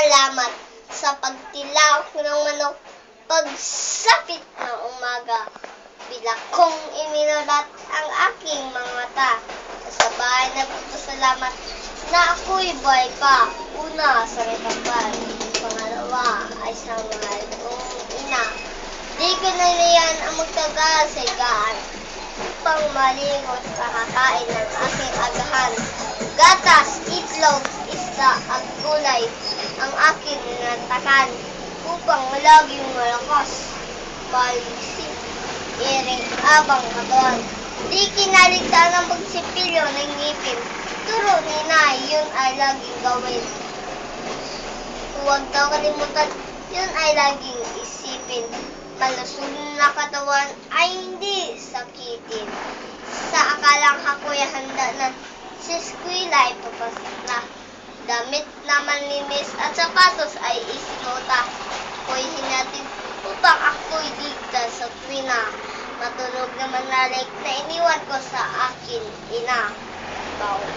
salamat sa pagtilaok ng manok pagsapit ng umaga. Bila kong iminulat ang aking mga mata. Kasabay nagpapasalamat na ako'y buhay pa. Una, sa kapal. Pangalawa ay sa mahal kong ina. Di ko na niyan ang magtagal sa higaan upang malingot sa kakain ng aking agahan. Gatas, itlog, isda at gulay ang aking ninatakan upang laging malakas. Palisip, iring abang katawan. Di kinaligtaan ang pagsipilyo ng ngipin. Turo ni Nay, yun ay laging gawin. Huwag daw kalimutan, yun ay laging isipin. Malusog na katawan ay hindi sakitin. Sa akalang ako'y handa na, si eskwela ay papasok na. Damit na manlinis at sapatos ay isinuta. Ako'y hinatid upang ako'y ligtas sa tuwina. Matulog na manalik na iniwan ko sa akin ina. Bawal.